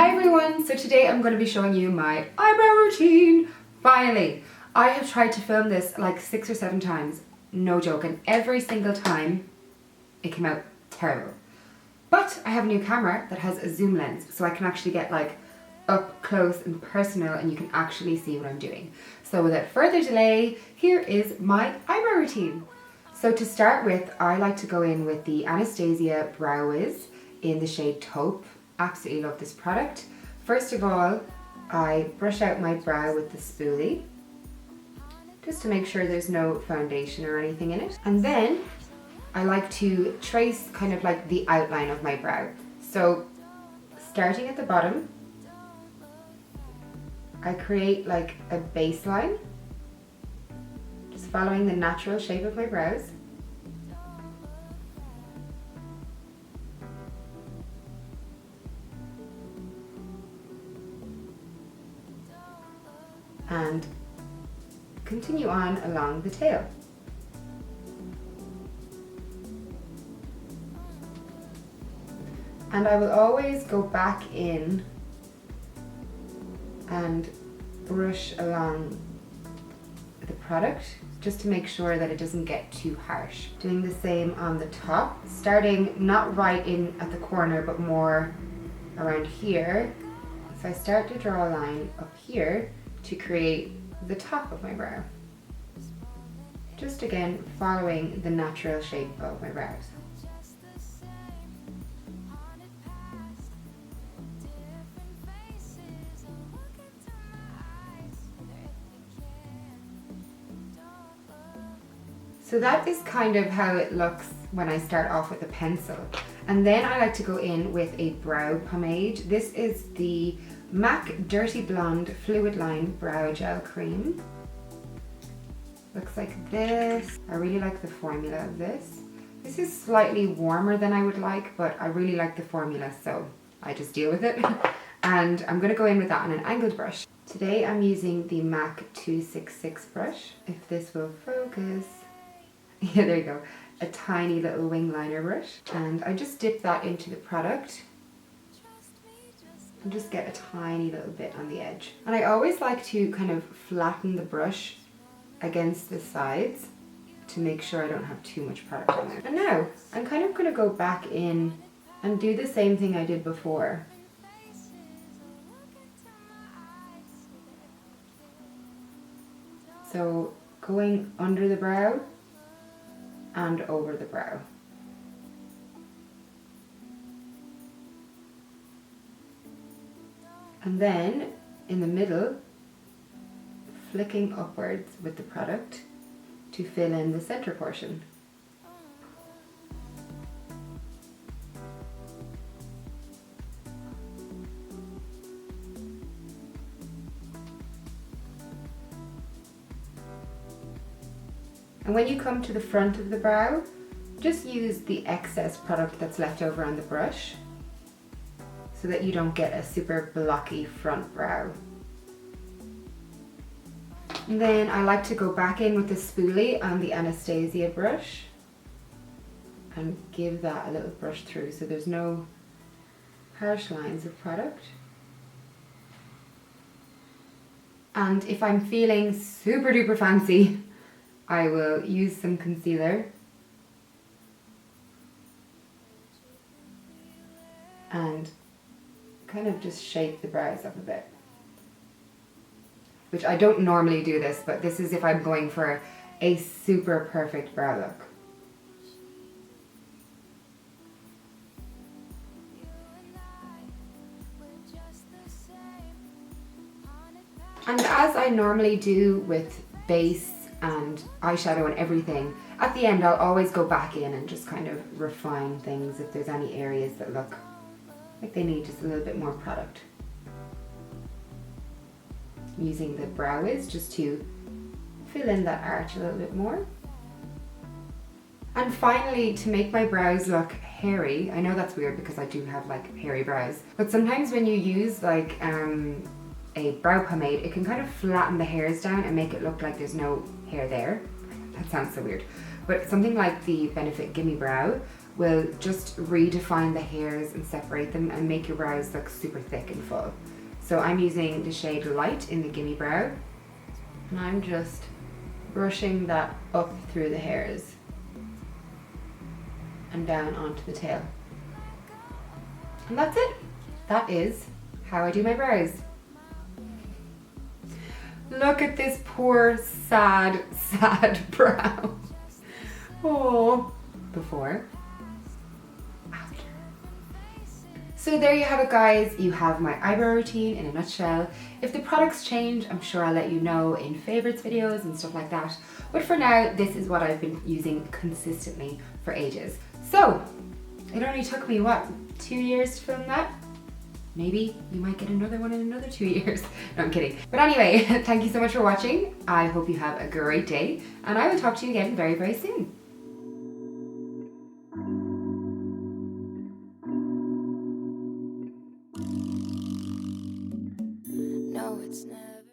Hi everyone, so today I'm going to be showing you my eyebrow routine. Finally, I have tried to film this like 6 or 7 times, no joke, and every single time it came out terrible. But I have a new camera that has a zoom lens, so I can actually get like up close and personal and you can actually see what I'm doing. So without further delay, here is my eyebrow routine. So to start with, I like to go in with the Anastasia Brow Whiz in the shade Taupe. Absolutely love this product. First of all, I brush out my brow with the spoolie just to make sure there's no foundation or anything in it. And then I like to trace kind of like the outline of my brow. So starting at the bottom, I create like a baseline, just following the natural shape of my brows. And continue on along the tail. And I will always go back in and brush along the product just to make sure that it doesn't get too harsh. Doing the same on the top, starting not right in at the corner but more around here. So I start to draw a line up here to create the top of my brow. Just again, following the natural shape of my brows. So that is kind of how it looks when I start off with a pencil. And then I like to go in with a brow pomade. This is the MAC Dirty Blonde Fluid Line Brow Gel Cream. Looks like this. I really like the formula of this. This is slightly warmer than I would like, but I really like the formula, so I just deal with it. And I'm going to go in with that on an angled brush. Today I'm using the MAC 266 brush, if this will focus. Yeah, there you go. A tiny little wing liner brush. And I just dip that into the product. And just get a tiny little bit on the edge. And I always like to kind of flatten the brush against the sides to make sure I don't have too much product on there. And now I'm kind of going to go back in and do the same thing I did before. So going under the brow and over the brow. And then in the middle, flicking upwards with the product to fill in the center portion. And when you come to the front of the brow, just use the excess product that's left over on the brush so that you don't get a super blocky front brow. And then I like to go back in with the spoolie on the Anastasia brush and give that a little brush through so there's no harsh lines of product. And if I'm feeling super duper fancy, I will use some concealer and kind of just shape the brows up a bit. Which I don't normally do this, but this is if I'm going for a super perfect brow look. And as I normally do with base and eyeshadow and everything, at the end I'll always go back in and just kind of refine things if there's any areas that look like they need just a little bit more product. Using the Brow Whiz just to fill in that arch a little bit more. And finally, to make my brows look hairy, I know that's weird because I do have like hairy brows, but sometimes when you use like a brow pomade, it can kind of flatten the hairs down and make it look like there's no hair there. That sounds so weird. But something like the Benefit Gimme Brow will just redefine the hairs and separate them and make your brows look super thick and full. So I'm using the shade Light in the Gimme Brow, and I'm just brushing that up through the hairs and down onto the tail. And that's it. That is how I do my brows. Look at this poor, sad, sad brow. Oh, before, after. So there you have it, guys. You have my eyebrow routine in a nutshell. If the products change, I'm sure I'll let you know in favorites videos and stuff like that. But for now, this is what I've been using consistently for ages. So it only took me, what, 2 years to film that? Maybe you might get another one in another 2 years. No, I'm kidding. But anyway, thank you so much for watching. I hope you have a great day, and I will talk to you again very, very soon. No, it's never.